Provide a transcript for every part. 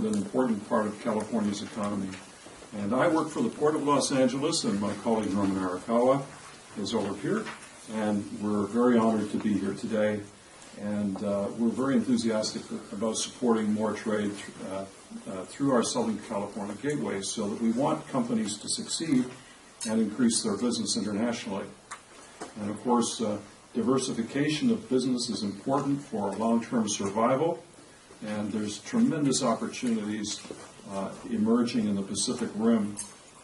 and an important part of California's economy. And I work for the Port of Los Angeles, and my colleague Norman Arakawa is over here. And we're very honored to be here today. And we're very enthusiastic about supporting more trade through our Southern California gateway, so that we want companies to succeed and increase their business internationally. And of course, diversification of business is important for long-term survival, and there's tremendous opportunities emerging in the Pacific Rim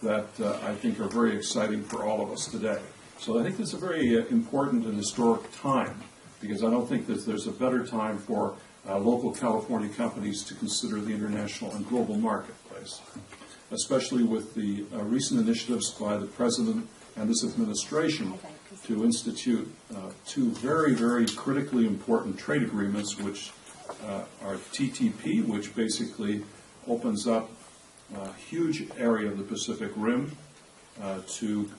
that I think are very exciting for all of us today. So I think this is a very important and historic time, because I don't think that there's a better time for local California companies to consider the international and global marketplace, especially with the recent initiatives by the President and this administration to institute two very, very critically important trade agreements, which are TTP, which basically opens up a huge area of the Pacific Rim to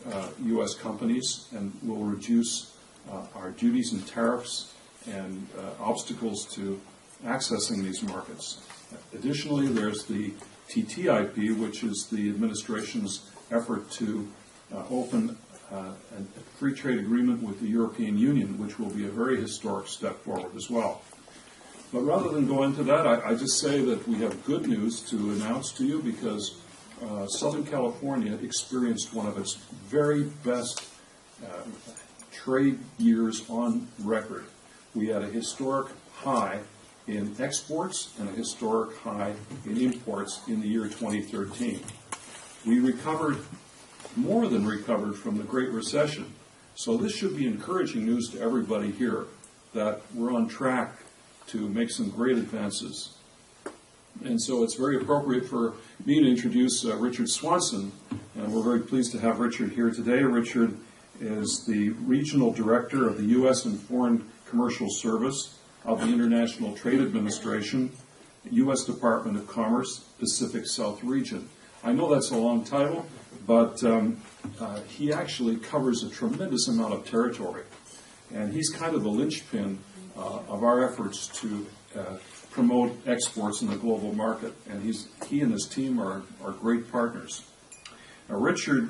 U.S. companies and will reduce our duties and tariffs and obstacles to accessing these markets. Additionally, there's the TTIP, which is the administration's effort to open a free trade agreement with the European Union, which will be a very historic step forward as well. But rather than go into that, I just say that we have good news to announce to you, because Southern California experienced one of its very best trade years on record. We had a historic high in exports and a historic high in imports in the year 2013. We recovered, more than recovered, from the Great Recession. So this should be encouraging news to everybody here, that we're on track to make some great advances. And so it's very appropriate for me to introduce Richard Swanson, and we're very pleased to have Richard here today. Richard is the Regional Director of the U.S. and Foreign Commercial Service of the International Trade Administration, U.S. Department of Commerce, Pacific South Region. I know that's a long title, but he actually covers a tremendous amount of territory. And he's kind of the linchpin of our efforts to promote exports in the global market. And he and his team are great partners. Now, Richard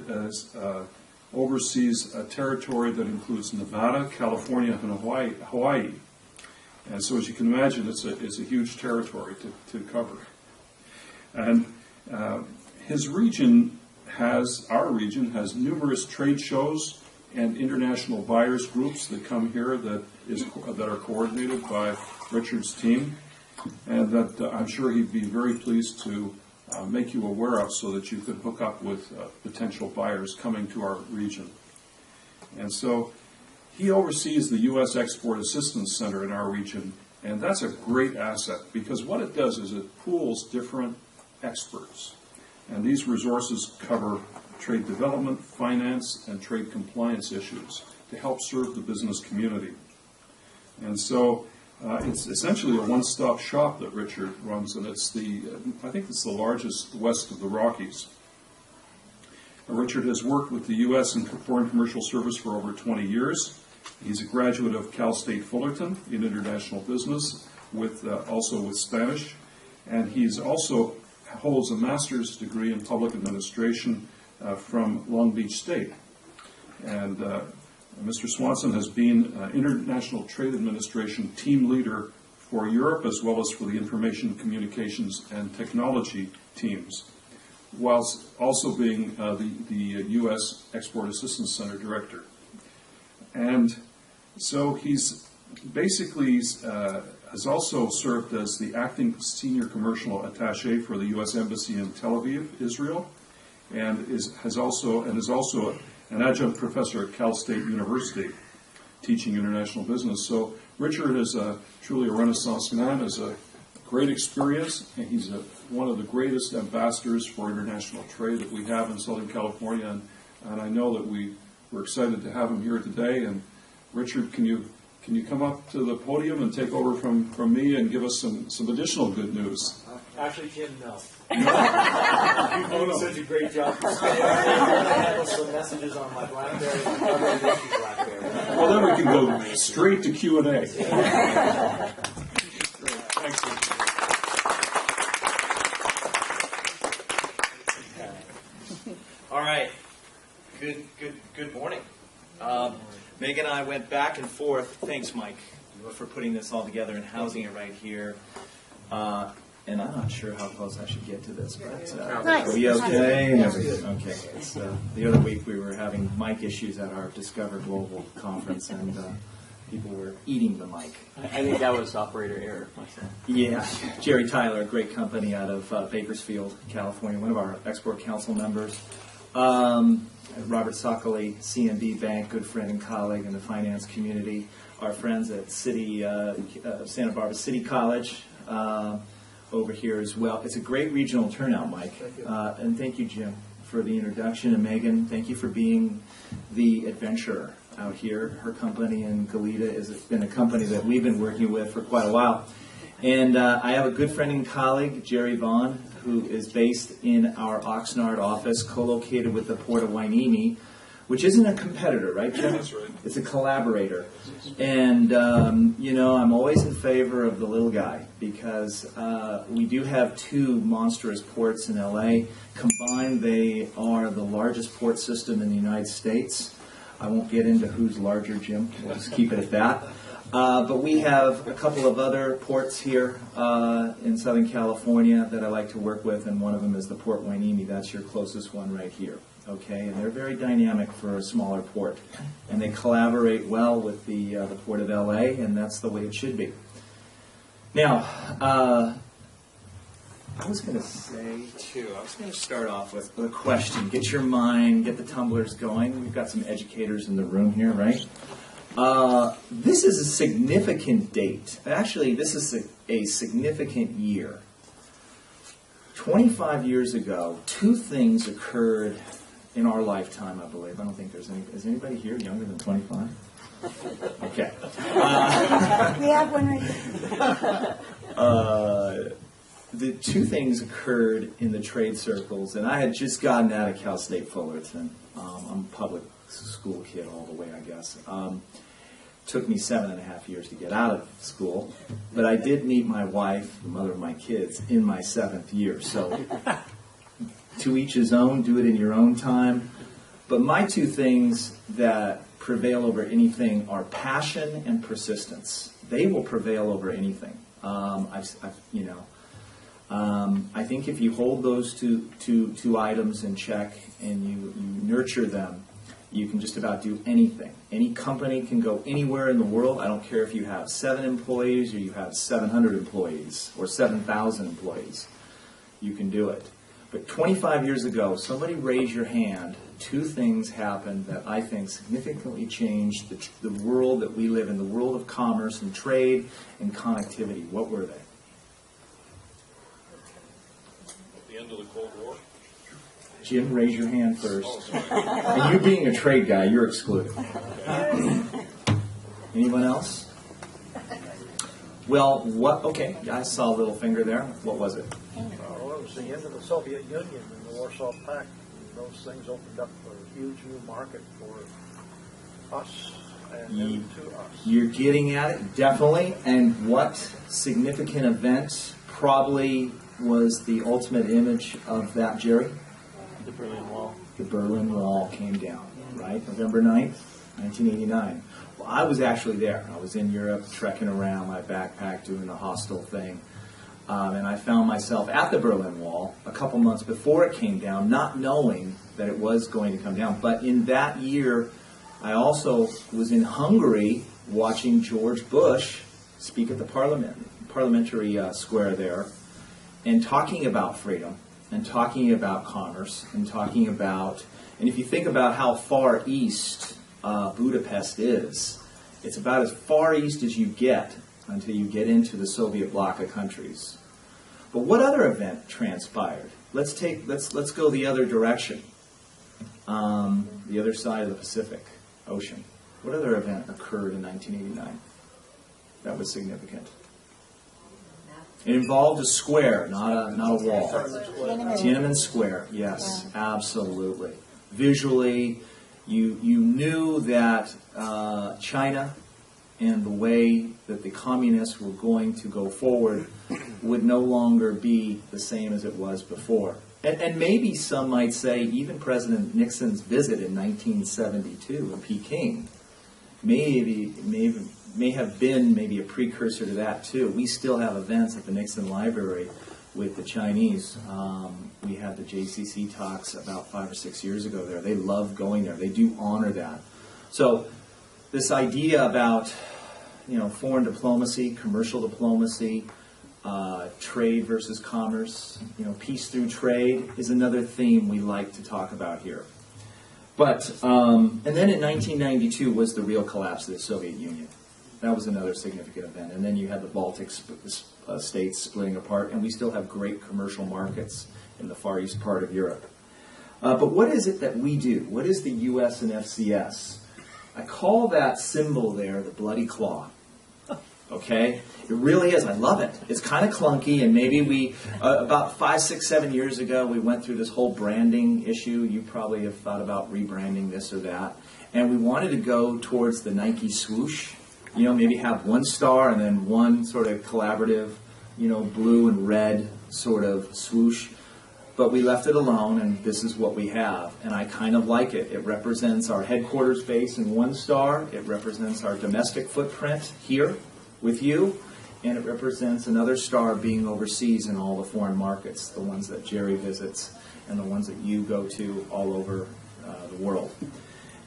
oversees a territory that includes Nevada, California, and Hawaii. And so, as you can imagine, it's a huge territory to cover. And our region has numerous trade shows and international buyers groups that come here that are coordinated by Richard's team, and that I'm sure he'd be very pleased to make you aware of, so that you could hook up with potential buyers coming to our region. And so he oversees the U.S. Export Assistance Center in our region, and that's a great asset, because what it does is it pools different experts. And these resources cover trade development, finance, and trade compliance issues to help serve the business community. And so it's essentially a one-stop shop that Richard runs, and I think it's the largest west of the Rockies. Richard has worked with the U.S. and Foreign Commercial Service for over 20 years. He's a graduate of Cal State Fullerton in international business, also with Spanish, and he's also holds a master's degree in public administration from Long Beach State. And Mr. Swanson has been International Trade Administration team leader for Europe, as well as for the Information Communications and Technology teams, whilst also being the U.S. Export Assistance Center director. And so he's basically has also served as the acting senior commercial attaché for the U.S. Embassy in Tel Aviv, Israel, and is also an adjunct professor at Cal State University, teaching international business. So Richard is truly a Renaissance man, has a great experience, and he's one of the greatest ambassadors for international trade that we have in Southern California, and I know that we're excited to have him here today. And Richard, can you come up to the podium and take over from me and give us some additional good news? Actually, Jim, no. You've done such a great job. I'm going to handle some messages on my BlackBerry and my BlackBerry. Well, then we can go straight to Q&A. Thanks. Good morning. Meg and I went back and forth. Thanks, Mike, for putting this all together and housing it right here. And I'm not sure how close I should get to this, but are we okay? Okay. It's, the other week we were having mic issues at our Discover Global conference, and people were eating the mic. I think that was operator error myself. Yeah, Jerry Tyler, a great company out of Bakersfield, California, one of our Export Council members. Robert Sockley, CNB Bank, good friend and colleague in the finance community. Our friends at Santa Barbara City College over here as well. It's a great regional turnout, Mike. And thank you, Jim, for the introduction. And Megan, thank you for being the adventurer out here. Her company in Goleta has been a company that we've been working with for quite a while. And I have a good friend and colleague, Jerry Vaughn, who is based in our Oxnard office, co-located with the Port of Hueneme, which isn't a competitor, right, Jim? That's right. It's a collaborator. And, you know, I'm always in favor of the little guy because we do have two monstrous ports in L.A. Combined, they are the largest port system in the United States. I won't get into who's larger, Jim. We'll just keep it at that. But we have a couple of other ports here in Southern California that I like to work with, and one of them is the Port Hueneme. That's your closest one right here. Okay, and they're very dynamic for a smaller port, and they collaborate well with the Port of LA, and that's the way it should be. Now, I was going to say too. I was going to start off with a question. Get your mind, get the tumblers going. We've got some educators in the room here, right? This is a significant date. Actually, this is a significant year. 25 years ago, two things occurred in our lifetime, I believe. I don't think there's any. Is anybody here younger than 25? Okay. We have one right here. The two things occurred in the trade circles, and I had just gotten out of Cal State Fullerton. I'm a public school kid all the way, I guess. Took me 7.5 years to get out of school, but I did meet my wife, the mother of my kids, in my 7th year. So to each his own, do it in your own time. But my two things that prevail over anything are passion and persistence. They will prevail over anything. I think if you hold those two items in check and you nurture them, you can just about do anything. Any company can go anywhere in the world. I don't care if you have 7 employees or you have 700 employees or 7,000 employees. You can do it. But 25 years ago, somebody raised your hand. Two things happened that I think significantly changed the world that we live in, the world of commerce and trade and connectivity. What were they? At the end of the Cold War. Jim, raise your hand first. And you being a trade guy, you're excluded. Anyone else? Well, what? Okay, I saw a little finger there. What was it? Well, it was the end of the Soviet Union and the Warsaw Pact. Those things opened up a huge new market for us and them to us. You're getting at it, definitely. And what significant event probably was the ultimate image of that, Jerry? The Berlin Wall. The Berlin Wall came down, right? November 9th, 1989. Well, I was actually there. I was in Europe trekking around my backpack doing the hostel thing. And I found myself at the Berlin Wall a couple months before it came down, not knowing that it was going to come down. But in that year, I also was in Hungary watching George Bush speak at the parliamentary square there and talking about freedom and talking about commerce and talking about, and if you think about how far east Budapest is, it's about as far east as you get until you get into the Soviet bloc of countries. But what other event transpired? Let's go the other direction, the other side of the Pacific Ocean. What other event occurred in 1989 that was significant? It involved a square, not a wall. Tiananmen Square, yes, absolutely. Visually, you knew that China and the way that the communists were going to go forward would no longer be the same as it was before. And maybe some might say even President Nixon's visit in 1972 in Peking may have been maybe a precursor to that too. We still have events at the Nixon Library with the Chinese. We had the JCC talks about 5 or 6 years ago there. They love going there. They do honor that. So this idea about, you know, foreign diplomacy, commercial diplomacy, trade versus commerce, you know, peace through trade is another theme we like to talk about here. But, and then in 1992 was the real collapse of the Soviet Union. That was another significant event. And then you had the Baltic states splitting apart, and we still have great commercial markets in the far east part of Europe. But what is it that we do? What is the U.S. and FCS? I call that symbol there the bloody claw. Okay? It really is. I love it. It's kind of clunky, and maybe we, about 5, 6, 7 years ago, we went through this whole branding issue. You probably have thought about rebranding this or that. And we wanted to go towards the Nike swoosh. You know, maybe have one star and then one sort of collaborative, you know, blue and red sort of swoosh. But we left it alone, and this is what we have. And I kind of like it. It represents our headquarters base in one star. It represents our domestic footprint here with you. And it represents another star being overseas in all the foreign markets, the ones that Jerry visits and the ones that you go to all over the world.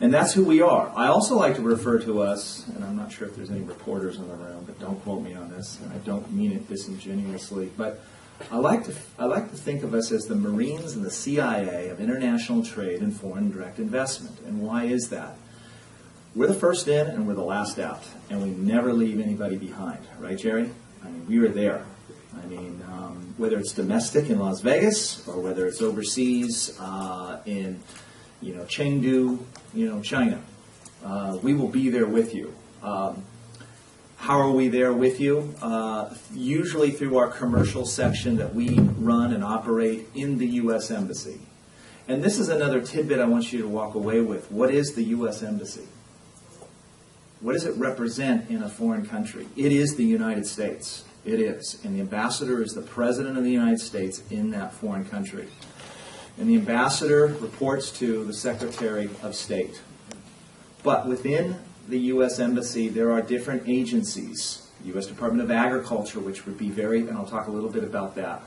And that's who we are. I also like to refer to us, and I'm not sure if there's any reporters in the room, but don't quote me on this, and I don't mean it disingenuously, but I like to think of us as the Marines and the CIA of international trade and foreign direct investment. And why is that? We're the first in and we're the last out, and we never leave anybody behind. Right, Jerry? I mean, we were there. I mean, whether it's domestic in Las Vegas or whether it's overseas in, you know, Chengdu, you know, China, we will be there with you. How are we there with you? Usually through our commercial section that we run and operate in the U.S. Embassy. And this is another tidbit I want you to walk away with. What is the U.S. Embassy? What does it represent in a foreign country? It is the United States. It is. And the ambassador is the president of the United States in that foreign country. And the ambassador reports to the Secretary of State. But within the U.S. Embassy, there are different agencies. The U.S. Department of Agriculture, which would be and I'll talk a little bit about that.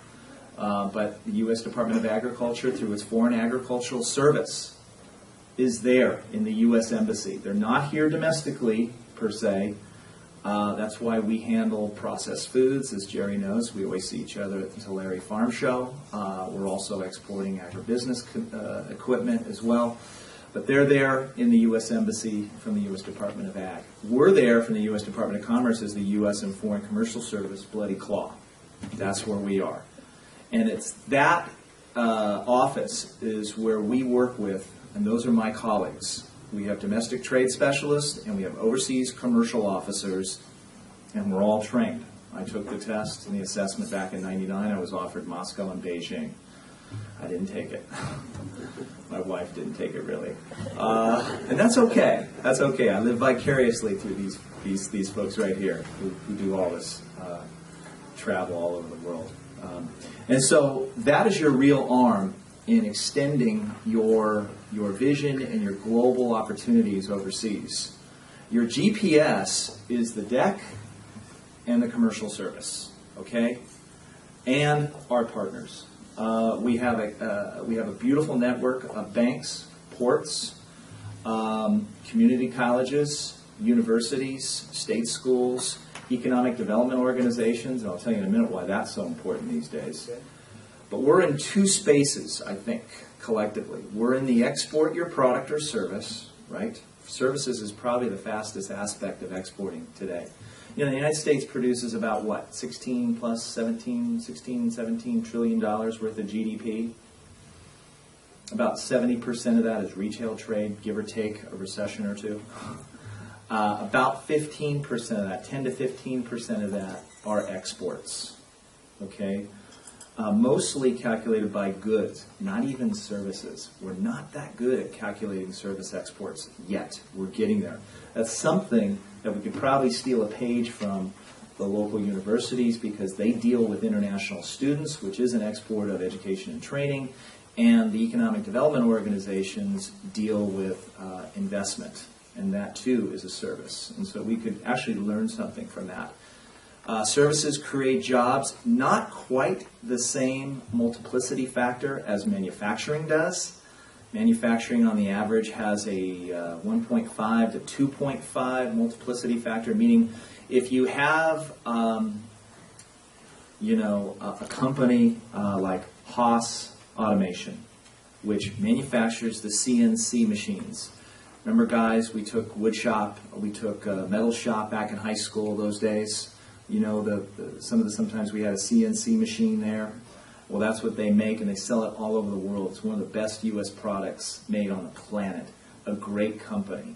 But the U.S. Department of Agriculture, through its Foreign Agricultural Service, is there in the U.S. Embassy. They're not here domestically, per se. That's why we handle processed foods. As Jerry knows, we always see each other at the Tulare Farm Show. We're also exporting agribusiness equipment as well. But they're there in the U.S. Embassy from the U.S. Department of Ag. We're there from the U.S. Department of Commerce as the U.S. and Foreign Commercial Service Bloody Claw. That's where we are. And it's that office is where we work with, and those are my colleagues. We have domestic trade specialists, and we have overseas commercial officers, and we're all trained. I took the test and the assessment back in '99. I was offered Moscow and Beijing. I didn't take it. My wife didn't take it, really. And that's okay. That's okay. I live vicariously through these folks right here who do all this travel all over the world. And so that is your real arm in extending your vision and your global opportunities overseas. Your GPS is the deck and the commercial service, okay? And our partners. We have a beautiful network of banks, ports, community colleges, universities, state schools, economic development organizations, and I'll tell you in a minute why that's so important these days. But we're in two spaces, I think, collectively. We're in the export your product or service, right? Services is probably the fastest aspect of exporting today. You know, the United States produces about, what, 17 trillion dollars worth of GDP. About 70% of that is retail trade, give or take a recession or two. About 15% of that, 10 to 15% of that are exports, okay? Mostly calculated by goods, not even services. We're not that good at calculating service exports yet. We're getting there. That's something that we could probably steal a page from the local universities because they deal with international students, which is an export of education and training, and the economic development organizations deal with investment, and that too is a service. And so we could actually learn something from that. Services create jobs, not quite the same multiplicity factor as manufacturing does. Manufacturing on the average has a 1.5 to 2.5 multiplicity factor, meaning if you have a company like Haas Automation, which manufactures the CNC machines. Remember, guys, we took wood shop, we took metal shop back in high school those days. You know, sometimes we had a CNC machine there. Well, that's what they make, and they sell it all over the world. It's one of the best U.S. products made on the planet. A great company.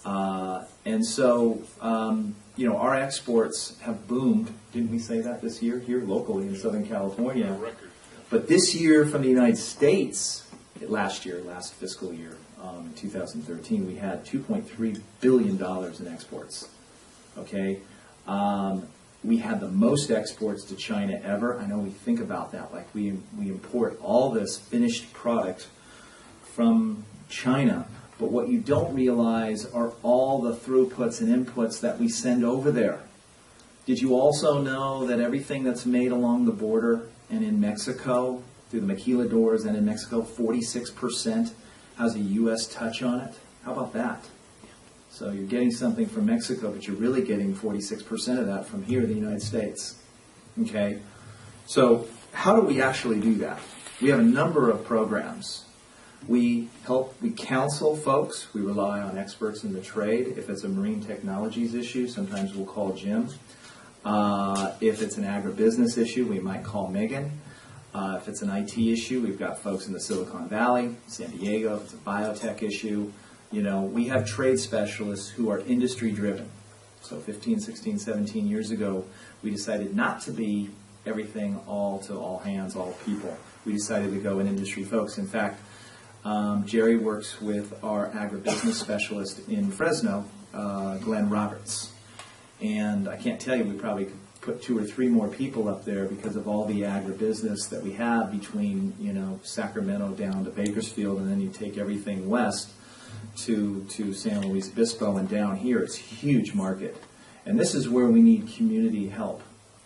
And so, our exports have boomed. Didn't we say that this year? Here locally in Southern California. But this year from the United States, last fiscal year, 2013, we had $2.3 billion in exports. Okay? We had the most exports to China ever. I know we think about that, like we import all this finished product from China, but what you don't realize are all the throughputs and inputs that we send over there. Did you also know that everything that's made along the border and in Mexico, through the maquiladoras and in Mexico, 46% has a U.S. touch on it? How about that? So you're getting something from Mexico, but you're really getting 46% of that from here in the United States. Okay? So how do we actually do that? We have a number of programs. We counsel folks. We rely on experts in the trade. If it's a marine technologies issue, sometimes we'll call Jim. If it's an agribusiness issue, we might call Megan. If it's an IT issue, we've got folks in the Silicon Valley, San Diego. If it's a biotech issue, we have trade specialists who are industry driven. So 15, 16, 17 years ago, we decided not to be everything all to all hands, all people. We decided to go in industry folks. In fact, Jerry works with our agribusiness specialist in Fresno, Glenn Roberts. And I can't tell you, we probably could put 2 or 3 more people up there because of all the agribusiness that we have between, Sacramento down to Bakersfield, and then you take everything west to San Luis Obispo and down here. It's a huge market. And this is where we need community help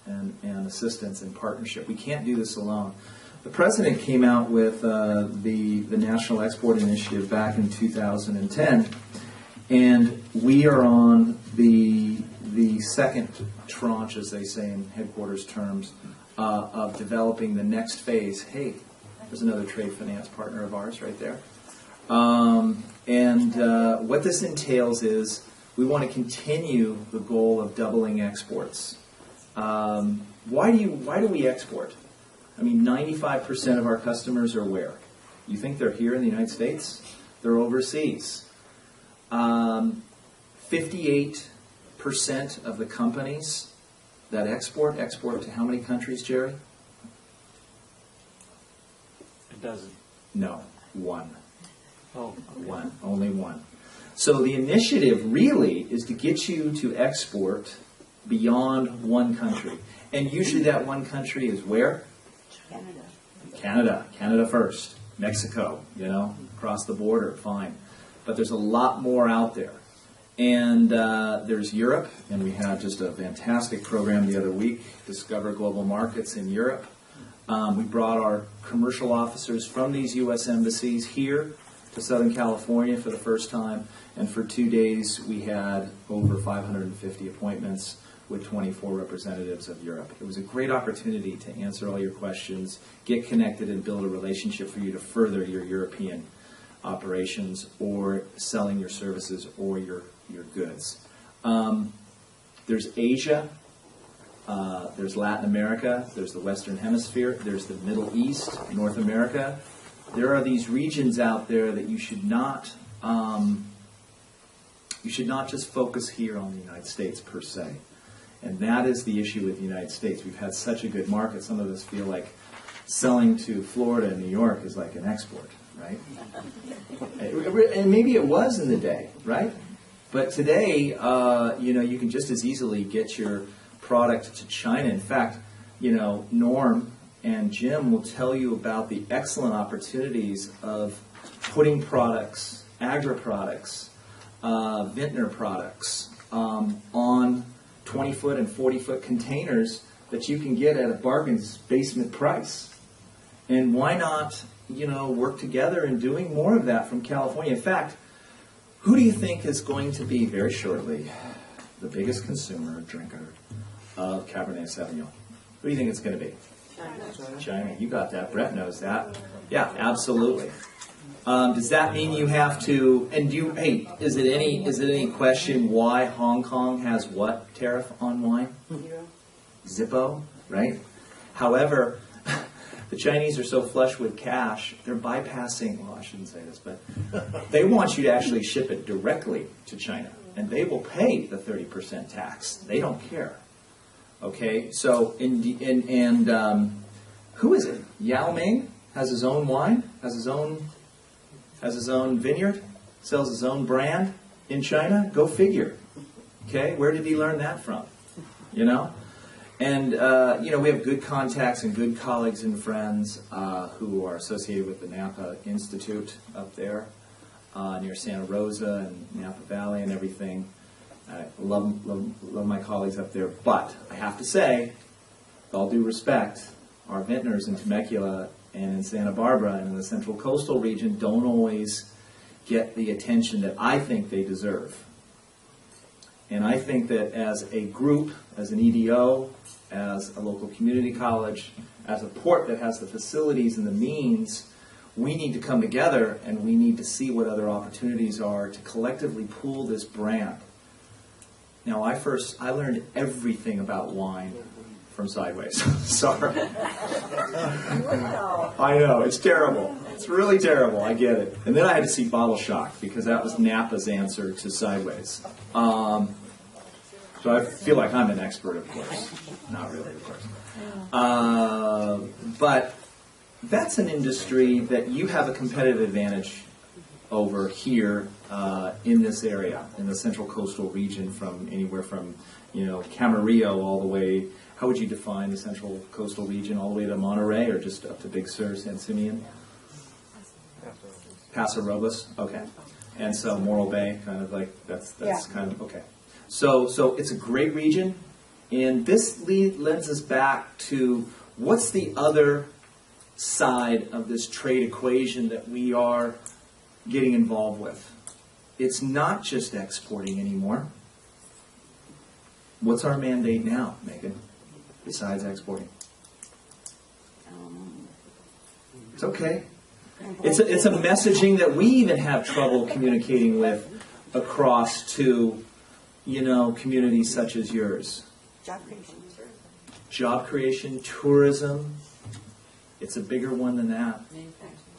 and assistance and partnership. We can't do this alone. The President came out with the National Export Initiative back in 2010, and we are on the second tranche, as they say in headquarters terms, of developing the next phase. Hey, there's another trade finance partner of ours right there. What this entails is we want to continue the goal of doubling exports. Why do we export? I mean, 95% of our customers are where? You think they're here in the United States? They're overseas. 58% of the companies that export to how many countries, Jerry? It doesn't. No, 1. Oh, okay. 1, only 1. So the initiative really is to get you to export beyond one country. And usually that one country is where? Canada first. Mexico, across the border, fine. But there's a lot more out there. And there's Europe, and we had just a fantastic program the other week, Discover Global Markets in Europe. We brought our commercial officers from these U.S. embassies here to Southern California for the first time, and for 2 days we had over 550 appointments with 24 representatives of Europe. It was a great opportunity to answer all your questions, get connected, and build a relationship for you to further your European operations or selling your services or your goods. There's Asia, there's Latin America, there's the Western Hemisphere, there's the Middle East, North America. There are these regions out there that you should not just focus here on the United States per se. And that is the issue with the United States. We've had such a good market. Some of us feel like selling to Florida and New York is like an export, right? And maybe it was in the day, right? But today, you can just as easily get your product to China. In fact, you know, Norm and Jim will tell you about the excellent opportunities of putting products, agri-products, vintner products, on 20-foot and 40-foot containers that you can get at a bargain's basement price. And why not, you know, work together in doing more of that from California? In fact, who do you think is going to be very shortly the biggest consumer, drinker of Cabernet Sauvignon? Who do you think it's going to be? China. You got that. Brett knows that. Yeah, absolutely. Does that mean you have to? And do you? Hey, is it any question why Hong Kong has what tariff on wine? Zippo, right? However, the Chinese are so flush with cash, they're bypassing. Well, I shouldn't say this, but they want you to actually ship it directly to China, and they will pay the 30% tax. They don't care. Okay, so who is it? Yao Ming has his own wine, has his own vineyard, sells his own brand in China. Go figure. Okay, where did he learn that from? You know, and you know, we have good contacts and good colleagues and friends who are associated with the Napa Institute up there near Santa Rosa and Napa Valley and everything. I love my colleagues up there, but I have to say, with all due respect, our vintners in Temecula and in Santa Barbara and in the Central Coastal region don't always get the attention that I think they deserve. And I think that as a group, as an EDO, as a local community college, as a port that has the facilities and the means, we need to come together and we need to see what other opportunities are to collectively pool this brand. Now, I learned everything about wine from Sideways. Sorry. I know, it's terrible. It's really terrible, I get it. And then I had to see Bottle Shock, because that was Napa's answer to Sideways. So I feel like I'm an expert, of course. Not really, of course. But that's an industry that you have a competitive advantage over here in this area, in the Central Coastal region, from anywhere from, you know, Camarillo all the way. How would you define the Central Coastal region? All the way to Monterey, or just up to Big Sur, San Simeon? Paso Robles. Okay. And so Morro Bay, kind of like that's kind of okay. So it's a great region, and this lends us back to what's the other side of this trade equation that we are getting involved with. It's not just exporting anymore. What's our mandate now, Megan, besides exporting? It's okay. It's a messaging that we even have trouble communicating with across to, you know, communities such as yours. Job creation. Job creation, tourism. It's a bigger one than that.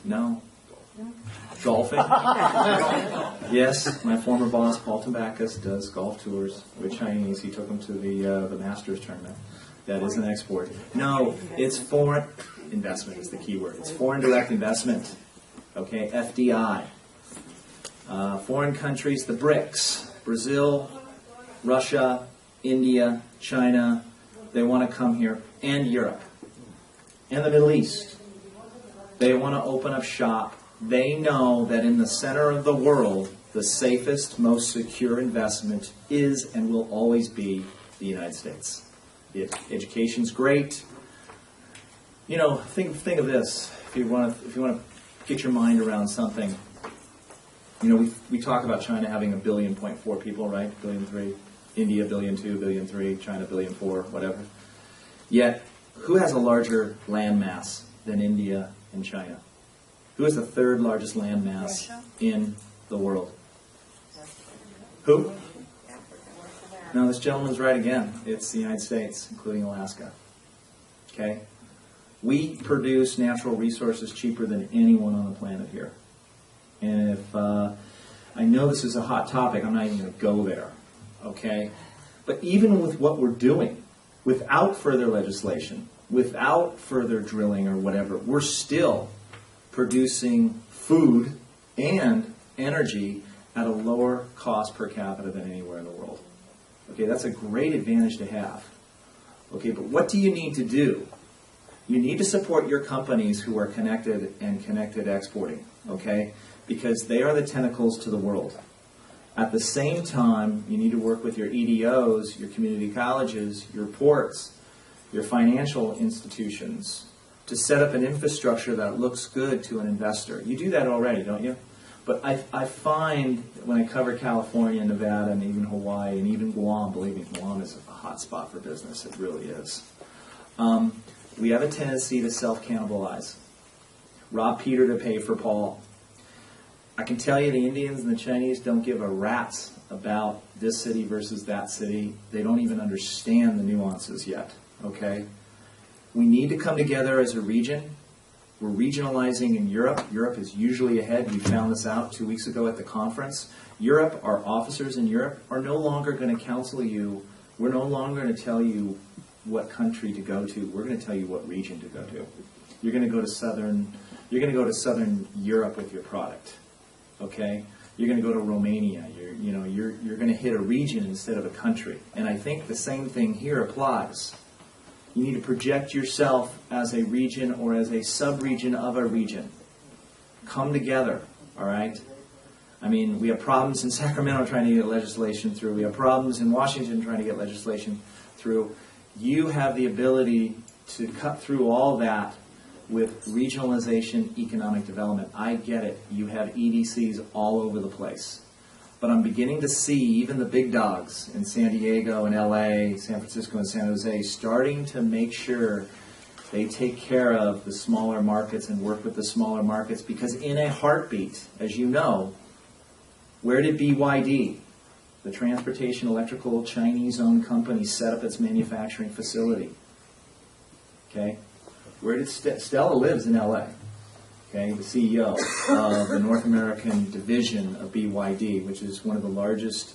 No. Golfing. Yes, my former boss, Paul Tambakis, does golf tours with Chinese. He took them to the Masters tournament. That is an export. No, it's foreign investment is the key word. It's foreign direct investment. Okay, FDI. Foreign countries, the BRICS, Brazil, Russia, India, China, they want to come here, and Europe, and the Middle East. They want to open up shop. They know that in the center of the world, the safest, most secure investment is and will always be the United States. If education's great, you know, think of this. If you want to get your mind around something, you know, we talk about China having 1.4 billion people, right? 1.3 billion. India 1.2 billion, 1.3 billion, China 1.4 billion, whatever. Yet, who has a larger land mass than India and China? Who has the third largest land mass in the world? Who? No, this gentleman's right again. It's the United States, including Alaska. Okay? We produce natural resources cheaper than anyone on the planet here. And if, I know this is a hot topic, I'm not even going to go there. Okay? But even with what we're doing, without further legislation, without further drilling or whatever, we're still producing food and energy at a lower cost per capita than anywhere in the world. Okay, that's a great advantage to have. Okay, but what do you need to do? You need to support your companies who are connected and connected exporting, okay? Because they are the tentacles to the world. At the same time, you need to work with your EDOs, your community colleges, your ports, your financial institutions to set up an infrastructure that looks good to an investor. You do that already, don't you? But I find when I cover California, Nevada, and even Hawaii, and even Guam, believe me, Guam is a hot spot for business. It really is. We have a tendency to self-cannibalize. Rob Peter to pay for Paul. I can tell you the Indians and the Chinese don't give a rat's about this city versus that city. They don't even understand the nuances yet, okay? We need to come together as a region. We're regionalizing in Europe. Europe is usually ahead. We found this out 2 weeks ago at the conference. Europe, our officers in Europe are no longer going to counsel you. We're no longer going to tell you what country to go to. We're going to tell you what region to go to. You're going to go to southern Europe with your product. Okay? You're going to go to Romania. You're going to hit a region instead of a country. And I think the same thing here applies. You need to project yourself as a region or as a sub-region of a region. Come together, all right? I mean, we have problems in Sacramento trying to get legislation through. We have problems in Washington trying to get legislation through. You have the ability to cut through all that with regionalization, economic development. I get it. You have EDCs all over the place. But I'm beginning to see even the big dogs in San Diego and LA, San Francisco and San Jose starting to make sure they take care of the smaller markets and work with the smaller markets, because in a heartbeat, as you know, where did BYD, the transportation electrical Chinese-owned company, set up its manufacturing facility? Okay? Where did Stella lives in LA? Okay, the CEO of the North American division of BYD, which is one of the largest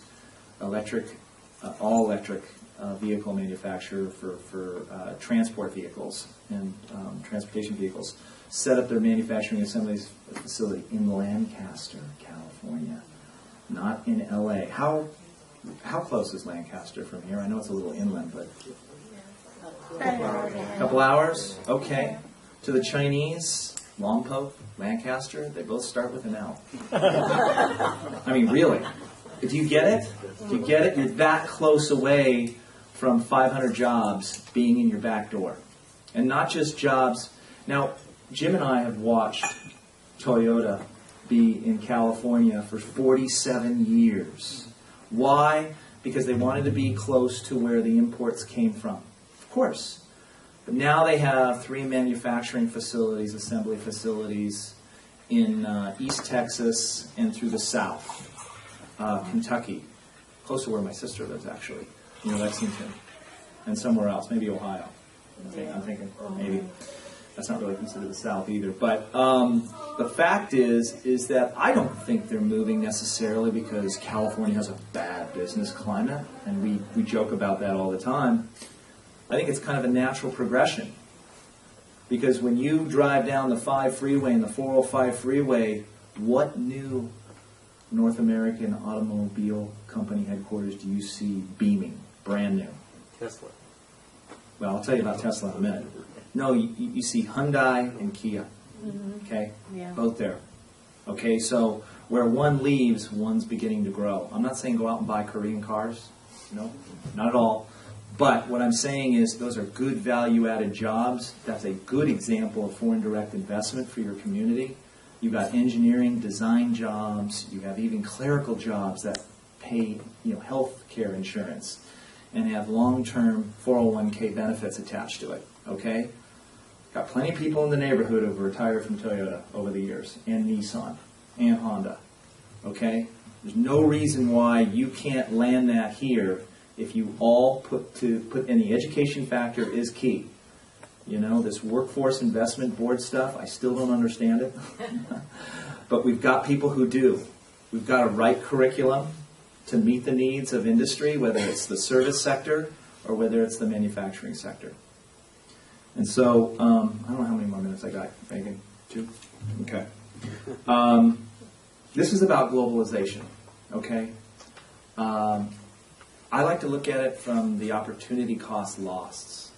all-electric vehicle manufacturer for transport vehicles and transportation vehicles, set up their manufacturing assemblies facility in Lancaster, California, not in LA. How close is Lancaster from here? I know it's a little inland, but a couple hours? Okay. To the Chinese, Lompoc, Lancaster, they both start with an L. I mean, really. Do you get it? Do you get it? You're that close away from 500 jobs being in your back door. And not just jobs. Now, Jim and I have watched Toyota be in California for 47 years. Why? Because they wanted to be close to where the imports came from. Of course. But now they have 3 manufacturing facilities, assembly facilities in East Texas and through the South, Kentucky, close to where my sister lives, actually, near Lexington, and somewhere else, maybe Ohio. Okay, I'm thinking maybe that's not really considered the South either. But the fact is that I don't think they're moving necessarily because California has a bad business climate, and we joke about that all the time. I think it's kind of a natural progression. Because when you drive down the 5 freeway and the 405 freeway, what new North American automobile company headquarters do you see beaming, brand new? Tesla. Well, I'll tell you about Tesla in a minute. No, you see Hyundai and Kia. Okay? Yeah. Both there. Okay, so where one leaves, one's beginning to grow. I'm not saying go out and buy Korean cars. No, not at all. But what I'm saying is those are good value-added jobs. That's a good example of foreign direct investment for your community. You've got engineering, design jobs. You have even clerical jobs that pay, health care insurance and have long-term 401k benefits attached to it. Okay? Got plenty of people in the neighborhood who have retired from Toyota over the years, and Nissan, and Honda. Okay? There's no reason why you can't land that here if you all put and the education factor is key. This workforce investment board stuff, I still don't understand it. But we've got people who do. We've got a right curriculum to meet the needs of industry, whether it's the service sector or whether it's the manufacturing sector. And so, I don't know how many more minutes I got, Megan. 2? Okay. This is about globalization, okay? I like to look at it from the opportunity cost lost.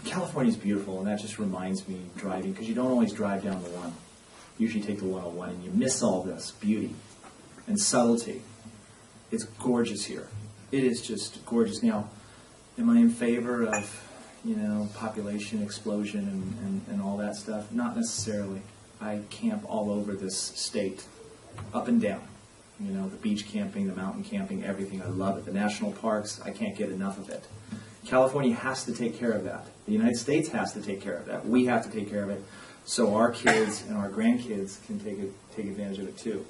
California's beautiful, and that just reminds me driving, because you don't always drive down the one. You usually take the 101, and you miss all this beauty and subtlety. It's gorgeous here. It is just gorgeous. Now, am I in favor of, population explosion and all that stuff? Not necessarily. I camp all over this state, up and down. The beach camping, the mountain camping, everything. I love it. The national parks, I can't get enough of it. California has to take care of that. The United States has to take care of that. We have to take care of it so our kids and our grandkids can take advantage of it too.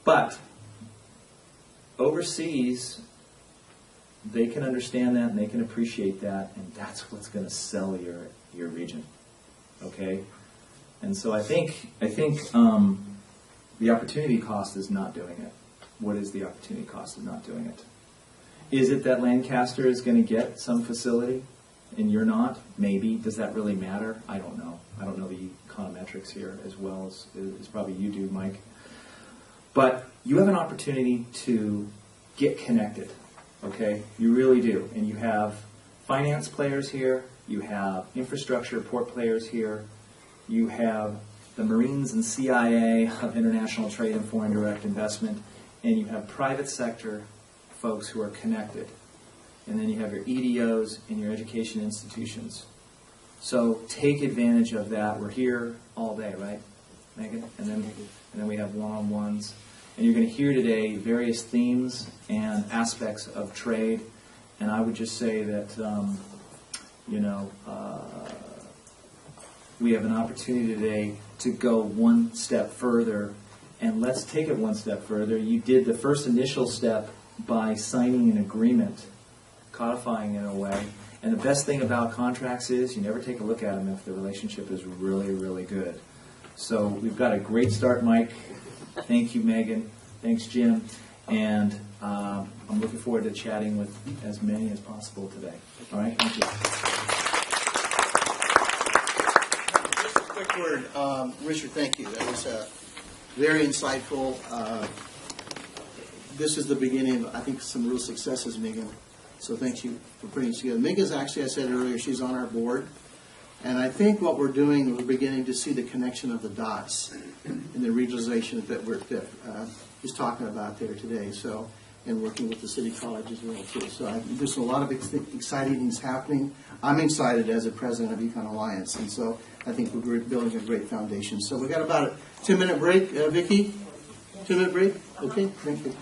But overseas, they can understand that and they can appreciate that, and that's what's going to sell your region. Okay? And so I think the opportunity cost is not doing it. What is the opportunity cost of not doing it? Is it that Lancaster is going to get some facility and you're not? Maybe. Does that really matter? I don't know. I don't know the econometrics here as well as probably you do, Mike. But you have an opportunity to get connected, okay? You really do. And you have finance players here. You have infrastructure port players here. You have the Marines and CIA of international trade and foreign direct investment. And you have private sector folks who are connected. And then you have your EDOs and your education institutions. So take advantage of that. We're here all day, right, Megan? And then we have one-on-ones. And you're going to hear today various themes and aspects of trade. And I would just say that, we have an opportunity today to go one step further. And let's take it one step further. You did the first initial step by signing an agreement, codifying it in a way. And the best thing about contracts is you never take a look at them if the relationship is really, really good. So we've got a great start, Mike. Thank you, Megan. Thanks, Jim. And I'm looking forward to chatting with as many as possible today. All right? Thank you. Just a quick word. Richard, thank you. That was very insightful. This is the beginning of, I think, some real successes, Megan. So thank you for putting it together. Megan's actually, I said earlier, she's on our board. And I think what we're doing, we're beginning to see the connection of the dots in the regionalization that he's talking about there today. So, and working with the city college as well too. So there's a lot of exciting things happening. I'm excited as a president of Econ Alliance, and so I think we're building a great foundation. So we got about a 10-minute break, Vicki. 2-minute break. Okay, thank you.